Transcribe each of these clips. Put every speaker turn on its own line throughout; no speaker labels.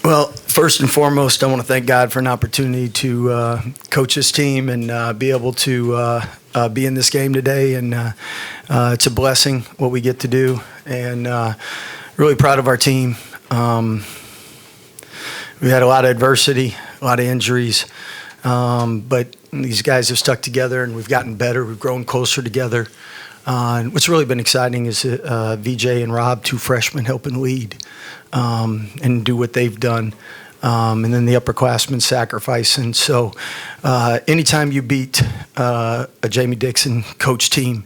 Well, first and foremost, I want to thank God for an opportunity to coach this team and be able to be in this game today. And it's a blessing what we get to do, and really proud of our team. We had a lot of adversity, a lot of injuries, but these guys have stuck together, and we've gotten better. We've grown closer together. And what's really been exciting is VJ and Rob, two freshmen, helping lead and do what they've done. And then the upperclassmen sacrifice. And so anytime you beat a Jamie Dixon coach team,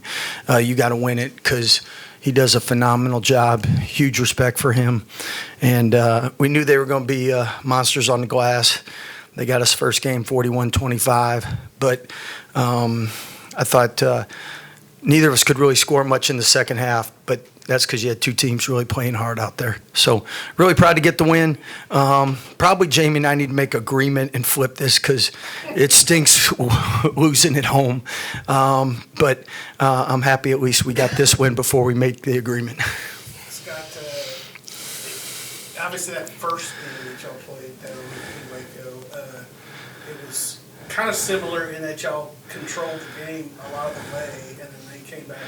you got to win it because he does a phenomenal job. Huge respect for him. And we knew they were going to be monsters on the glass. They got us first game 41-25. But I thought neither of us could really score much in the second half, but that's because you had two teams really playing hard out there. So really proud to get the win. Probably Jamie and I need to make agreement and flip this because it stinks losing at home. But I'm happy at least we got this win before we make the agreement.
Scott, obviously that first game that y'all played there in Waco, it was kind of similar in that y'all controlled the game a lot of the way, and then they came back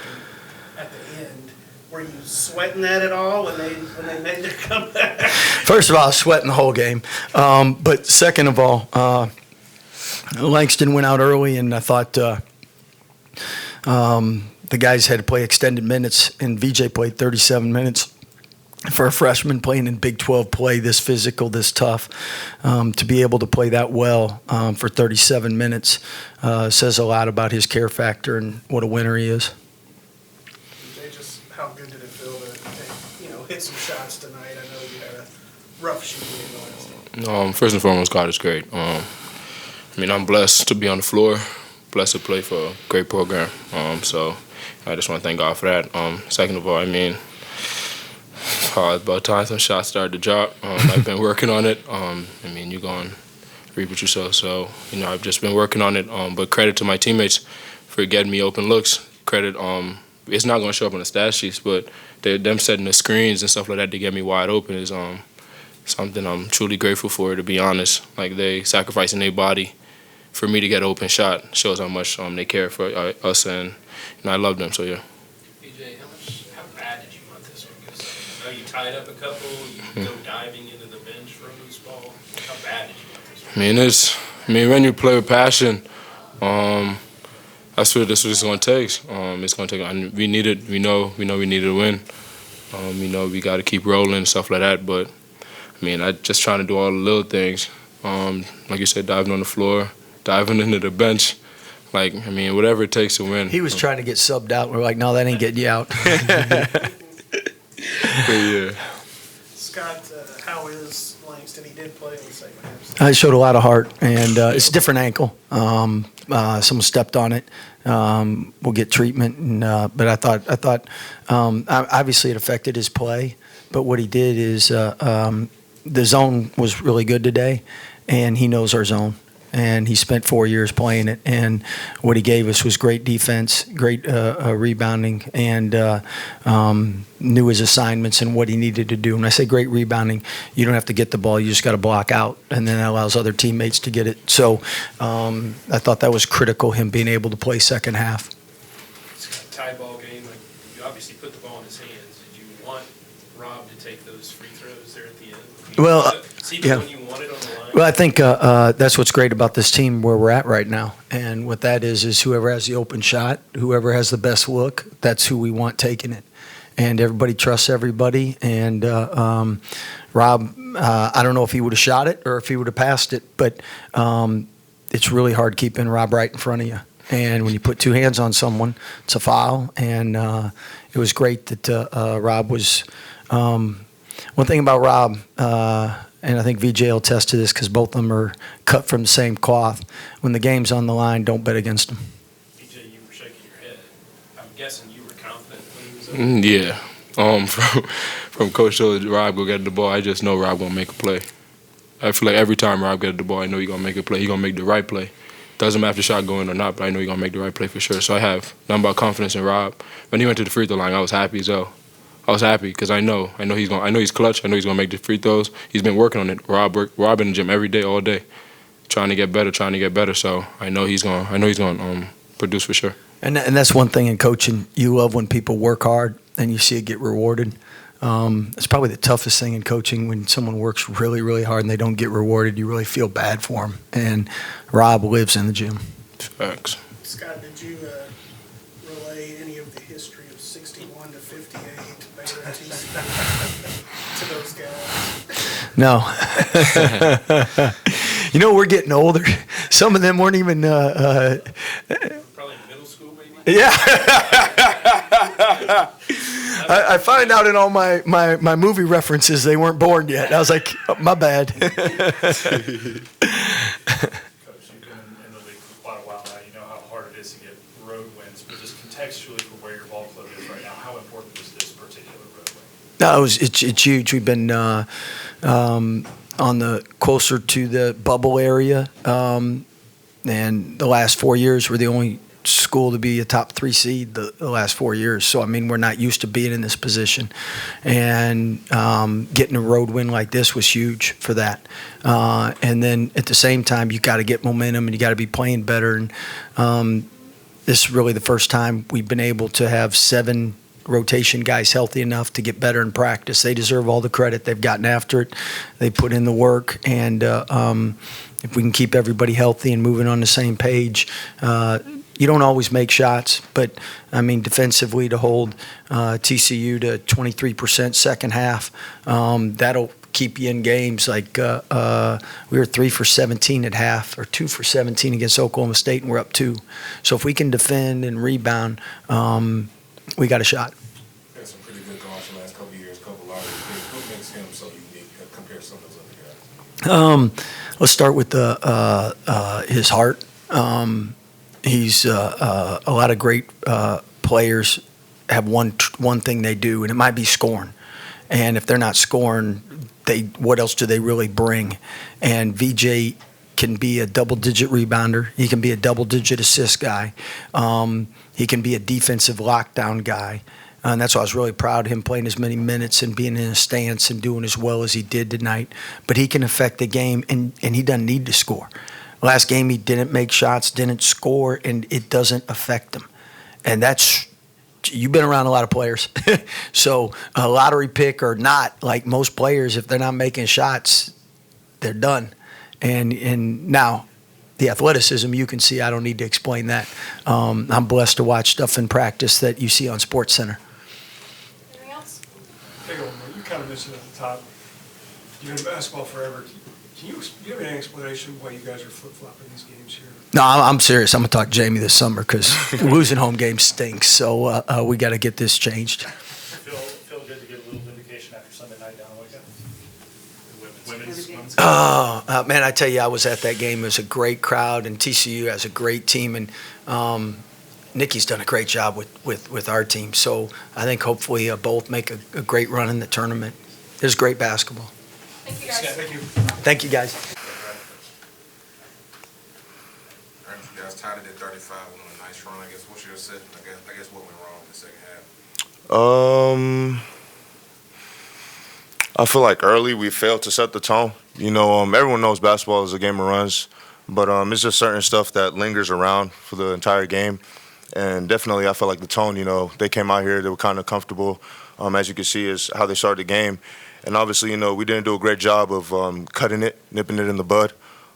at the end. Were you sweating that at all when they made their comeback?
First of all, I was sweating the whole game. But second of all, Langston went out early, and I thought the guys had to play extended minutes, and VJ played 37 minutes. For a freshman playing in Big 12 play, this physical, this tough, to be able to play that well for 37 minutes says a lot about his care factor and what a winner he is.
How good did it feel to hit some shots tonight? I know you had a rough shooting game last time.
First and foremost, God is great. I'm blessed to be on the floor, blessed to play for a great program. So I just want to thank God for that. Second of all, about time some shots started to drop. I've been working on it. You're going to reap what you sow. So, I've just been working on it. But credit to my teammates for getting me open looks. Credit, it's not going to show up on the stat sheets, but them setting the screens and stuff like that to get me wide open is something I'm truly grateful for, to be honest. Like, they sacrificing their body for me to get an open shot shows how much they care for us, and I love them, so yeah.
How bad did you want this one? Because I know you tied up a couple, you go diving into the bench for a loose ball. How bad did you want this one?
When you play with passion, that's what it's going to take. It's going to take. We needed. We know we needed a win. We got to keep rolling and stuff like that. But I just trying to do all the little things. Like you said, diving on the floor, diving into the bench. Whatever it takes to win.
He was trying to get subbed out. We're like, no, that ain't getting you out.
Yeah.
Scott, how is Langston? He did play in the second half.
I showed a lot of heart, and it's a different ankle. Someone stepped on it. We'll get treatment, but I thought obviously it affected his play. But what he did is the zone was really good today, and he knows our zone. And he spent 4 years playing it, and what he gave us was great defense, great rebounding, and knew his assignments and what he needed to do. When I say great rebounding, you don't have to get the ball, you just got to block out, and then that allows other teammates to get it. So I thought that was critical, him being able to play second half.
It's a tie ball game. You obviously put the ball in his hands. Did you want Rob to take those free throws there at the end?
Well, yeah.
When you wanted on the line?
Well, I think that's what's great about this team where we're at right now. And what that is whoever has the open shot, whoever has the best look, that's who we want taking it. And everybody trusts everybody. And Rob, I don't know if he would have shot it or if he would have passed it, but it's really hard keeping Rob right in front of you. And when you put two hands on someone, it's a foul. And it was great that Rob was one thing about Rob, and I think VJ will attest to this because both of them are cut from the same cloth. When the game's on the line, don't bet against them.
VJ, you were shaking your head. I'm guessing you were confident when he was up.
Yeah. From Coach to Rob go get the ball, I just know Rob gonna make a play. I feel like every time Rob get the ball, I know he's gonna make a play. He's gonna make the right play. Doesn't matter if the shot going or not, but I know he's gonna make the right play for sure. So I have nothing but confidence in Rob. When he went to the free throw line, I was happy as well. I was happy because I know he's clutch. I know he's gonna make the free throws. He's been working on it. Rob in the gym every day, all day, trying to get better. So I know he's gonna produce for sure.
And that's one thing in coaching. You love when people work hard and you see it get rewarded. It's probably the toughest thing in coaching when someone works really, really hard and they don't get rewarded. You really feel bad for them. And Rob lives in the gym.
Facts.
Scott, did you relay any of the history of 61 to 58 Baylor TCU to those guys?
No. You know, we're getting older. Some of them weren't even.
Probably in middle school, maybe?
Yeah. I find out in all my movie references they weren't born yet. I was like, oh, my bad.
Coach, you've been in the league for quite a while now. You know how hard it is to get road wins, but just contextually for where your ball club is right now, how important is this particular road win?
No, it's huge. We've been on the closer to the bubble area, and the last 4 years we're the only school to be a top 3 seed the last 4 years. So I mean, we're not used to being in this position, and getting a road win like this was huge for that. And then at the same time, you got to get momentum and you got to be playing better. And this is really the first time we've been able to have 7 rotation guys healthy enough to get better in practice. They deserve all the credit. They've gotten after it. They put in the work, and if we can keep everybody healthy and moving on the same page, you don't always make shots, but I mean defensively to hold TCU to 23% second half, that'll keep you in games. Like we were 3 for 17 at half, or 2 for 17 against Oklahoma State, and we're up 2. So if we can defend and rebound, we got a shot.
Had some pretty good guards the last couple of years, couple of things. What makes him so unique compared to some of those other guys?
Let's start with his heart. He's a lot of great players have one thing they do, and it might be scoring. And if they're not scoring, what else do they really bring? And VJ can be a double-digit rebounder. He can be a double-digit assist guy. He can be a defensive lockdown guy. And that's why I was really proud of him playing as many minutes and being in a stance and doing as well as he did tonight. But he can affect the game, and he doesn't need to score. Last game he didn't make shots, didn't score, and it doesn't affect him. And you've been around a lot of players. So a lottery pick or not, like most players, if they're not making shots, they're done. And now the athleticism, you can see, I don't need to explain that. I'm blessed to watch stuff in practice that you see on SportsCenter.
Anything else?
Big one. You kind of mentioned at the top, you've been in basketball forever. Do you have any explanation why you guys are flip-flopping these games here?
No, I'm serious. I'm going to talk to Jamie this summer because losing home games stinks. So we got to get this changed.
Feel good to get a little vindication after Sunday night down in Waco? Women's.
Oh, man, I tell you, I was at that game. It was a great crowd, and TCU has a great team. And Nikki's done a great job with our team. So I think hopefully both make a great run in the tournament. It was great basketball.
Thank you, guys.
Thank you.
Thank you, guys.
Ernest, you guys tied it at 35 on a nice run. I guess what's your assessment? I guess what went wrong in the second half?
I feel like early we failed to set the tone. You know, everyone knows basketball is a game of runs, but it's just certain stuff that lingers around for the entire game. And definitely I felt like the tone, you know, they came out here, they were kind of comfortable, as you can see, is how they started the game. And obviously, you know, we didn't do a great job of cutting it, nipping it in the bud.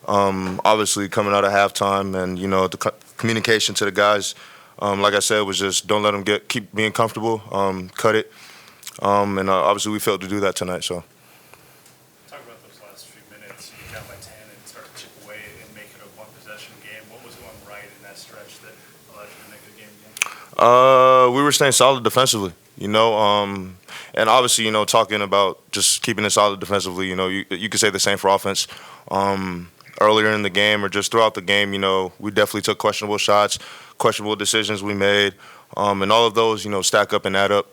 Obviously, coming out of halftime and, you know, the communication to the guys, like I said, was just don't let them keep being comfortable, cut it. And obviously, we failed to do that tonight. So.
Talk about those last few minutes. You got by 10 and start to chip away and make it a one-possession game. What was going right in that stretch that allowed you to make the game again?
We were staying solid defensively, you know. And obviously, you know, talking about just keeping it solid defensively, you know, you could say the same for offense. Earlier in the game or just throughout the game, you know, we definitely took questionable shots, questionable decisions we made, and all of those, you know, stack up and add up.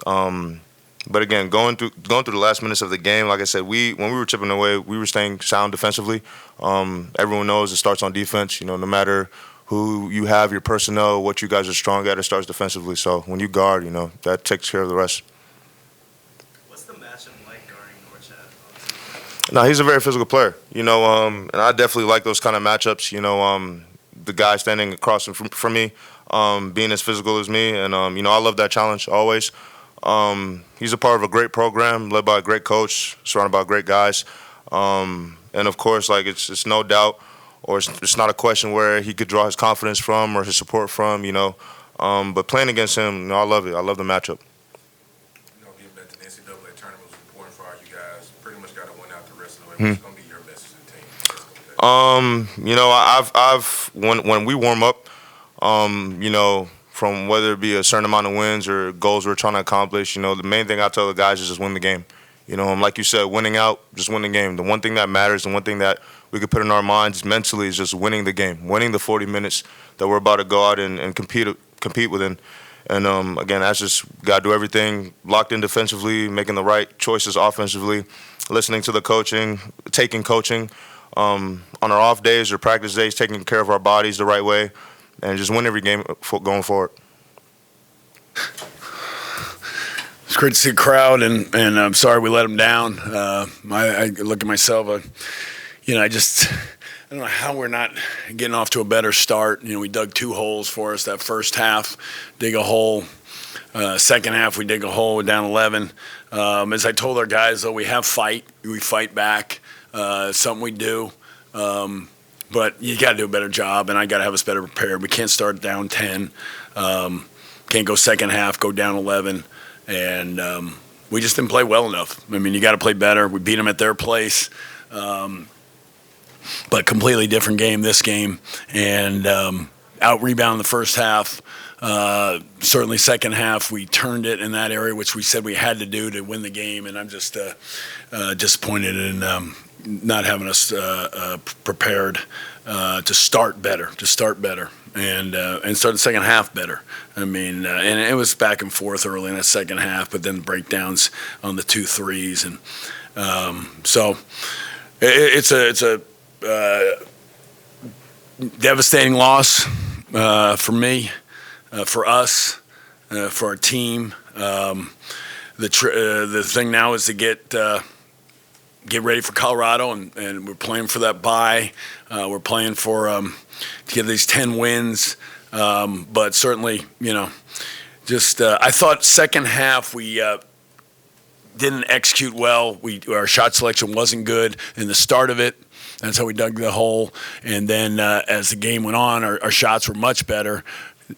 But again, going through the last minutes of the game, like I said, when we were chipping away, we were staying sound defensively. Everyone knows it starts on defense. You know, no matter who you have, your personnel, what you guys are strong at, it starts defensively. So when you guard, you know, that takes care of the rest. No, he's a very physical player. And I definitely like those kind of matchups. The guy standing across from me, being as physical as me, and I love that challenge always. He's a part of a great program, led by a great coach, surrounded by great guys, and of course, like it's no doubt, or it's not a question where he could draw his confidence from or his support from. But playing against him, I love it. I love the matchup.
Getting back to the NCAA tournament was important for all you guys. Pretty much got to win out the rest of the way. What's going to be your message to the team?
I've when we warm up, from whether it be a certain amount of wins or goals we're trying to accomplish, the main thing I tell the guys is just win the game. Like you said, winning out, just win the game. The one thing that matters, the one thing that we could put in our minds mentally is just winning the game, winning the 40 minutes that we're about to go out and compete within. And again, that's just got to do everything locked in defensively, making the right choices offensively, listening to the coaching, taking coaching on our off days or practice days, taking care of our bodies the right way, and just win every game going forward.
It's great to see a crowd, and I'm sorry we let them down. I look at myself, I don't know how we're not getting off to a better start. We dug 2 holes for us that first half, dig a hole. Second half, we dig a hole, we're down 11. As I told our guys, though, we fight back. It's something we do. But you got to do a better job, and I got to have us better prepared. We can't start down 10. Can't go second half, go down 11. And we just didn't play well enough. I mean, you got to play better. We beat them at their place. But completely different game this game. And out-rebound the first half. Certainly second half, we turned it in that area, which we said we had to do to win the game. And I'm just disappointed in not having us prepared to start better, and start the second half better. I mean, and it was back and forth early in the second half, but then breakdowns on the 2 threes, and so it's a devastating loss for me, for us, for our team. The thing now is to get ready for Colorado, and we're playing for that bye. We're playing for to get these 10 wins, but certainly, I thought second half we didn't execute well. Our shot selection wasn't good in the start of it. That's how we dug the hole. And then as the game went on, our shots were much better.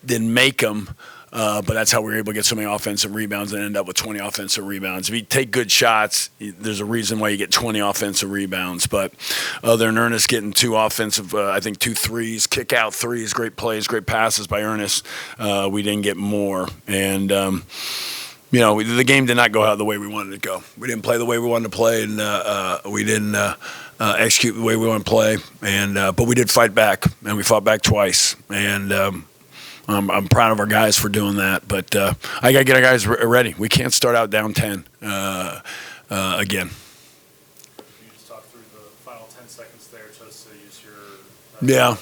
Didn't make them. But that's how we were able to get so many offensive rebounds and end up with 20 offensive rebounds. If you take good shots, there's a reason why you get 20 offensive rebounds. But other than Ernest getting 2 offensive, I think 2 threes, kick-out threes, great plays, great passes by Ernest, we didn't get more. And, the game did not go out the way we wanted it to go. We didn't play the way we wanted to play, and we didn't execute the way we wanted to play. And but we did fight back, and we fought back twice. And I'm proud of our guys for doing that, but I got to get our guys ready. We can't start out down 10 again.
Can you just talk through the final 10 seconds there just to use your
Yeah.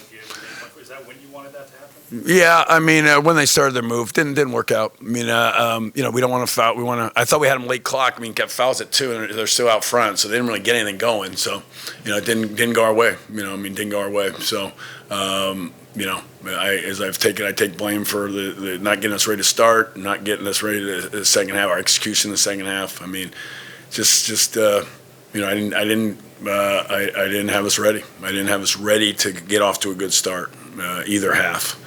Is that when you wanted that to happen?
Yeah, I mean, when they started their move, didn't work out. I mean, we don't want to foul. I thought we had them late clock. I mean, got fouls at 2, and they're still out front, so they didn't really get anything going. So, it didn't go our way. Didn't go our way. So, I take blame for the not getting us ready to start, not getting us ready to the second half, our execution in the second half. I mean, I didn't have us ready. I didn't have us ready to get off to a good start either half.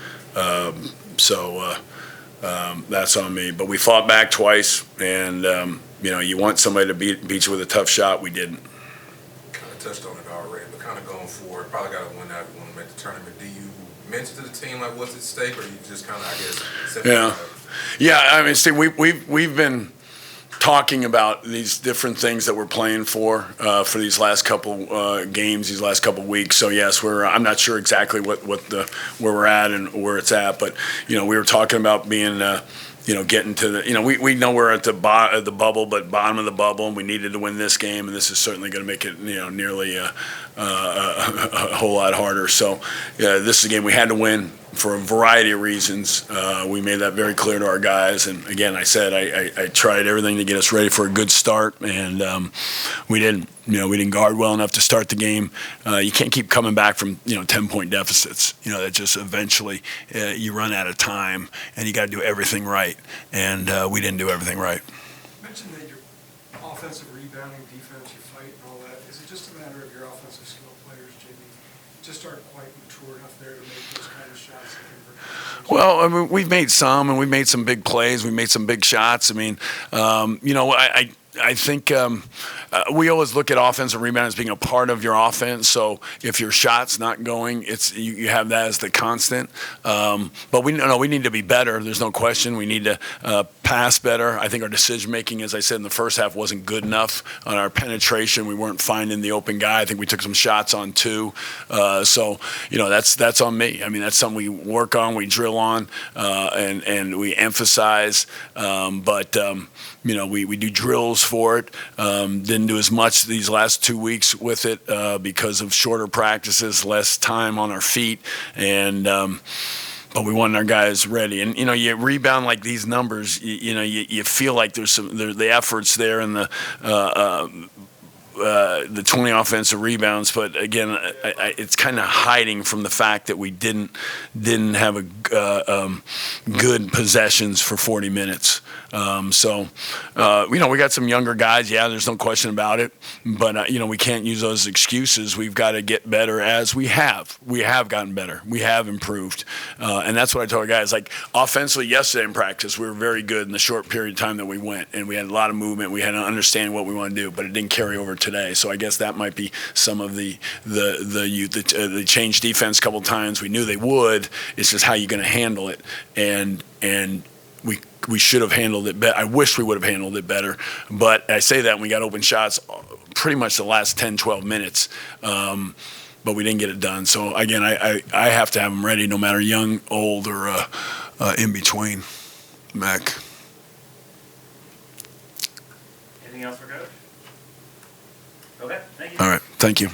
That's on me. But we fought back twice, and you want somebody to beat you with a tough shot. We didn't.
Kind of touched on it already, but kind of going forward, probably got to win out if you want to make the tournament. Do you mention to the team like what's at stake, or you just kind of, I guess,
Yeah. I mean, Steve, we've been talking about these different things that we're playing for these last couple games, these last couple weeks. So yes, I'm not sure exactly where we're at and where it's at, but we were talking about being getting to the we know we're at the bubble, but bottom of the bubble, and we needed to win this game, and this is certainly going to make it nearly a whole lot harder. So this is a game we had to win. for a variety of reasons. We made that very clear to our guys. And again, I said I tried everything to get us ready for a good start, and we didn't. We didn't guard well enough to start the game. You can't keep coming back from 10-point deficits. That just eventually you run out of time, and you got to do everything right. And we didn't do everything right.
You mentioned that your offensive rebounding, defense, your fight, and all that. Is it just a matter of your offensive skill players, Jimmy, just aren't quite mature enough there to make those kind of shots?
Well, I mean, we've made some, and we've made some big plays. We made some big shots. I mean, I think we always look at offensive rebound as being a part of your offense. So if your shot's not going, you have that as the constant. But we need to be better. There's no question. We need to pass better. I think our decision making, as I said in the first half, wasn't good enough on our penetration. We weren't finding the open guy. I think we took some shots on two. So that's on me. I mean, that's something we work on, we drill on, and we emphasize. But we do drills for it. Didn't do as much these last 2 weeks with it because of shorter practices, less time on our feet, and but we wanted our guys ready. And you rebound like these numbers, you feel like there's the efforts there and the 20 offensive rebounds, but again, it's kind of hiding from the fact that we didn't have a good possessions for 40 minutes. We got some younger guys. Yeah, there's no question about it. But we can't use those excuses. We've got to get better as we have. We have gotten better. We have improved, and that's what I told our guys. Like offensively, yesterday in practice, we were very good in the short period of time that we went, and we had a lot of movement. We had to understand what we want to do, but it didn't carry over today. So I guess that might be some of the change defense a couple times. We knew they would. It's just how you're going to handle it, and we should have handled it better. I wish we would have handled it better, but I say that and we got open shots pretty much the last 10, 12 minutes, but we didn't get it done. So again, I have to have them ready, no matter young, old, or in between. Mac.
Anything else for Coach? Okay, thank you.
All right, thank you.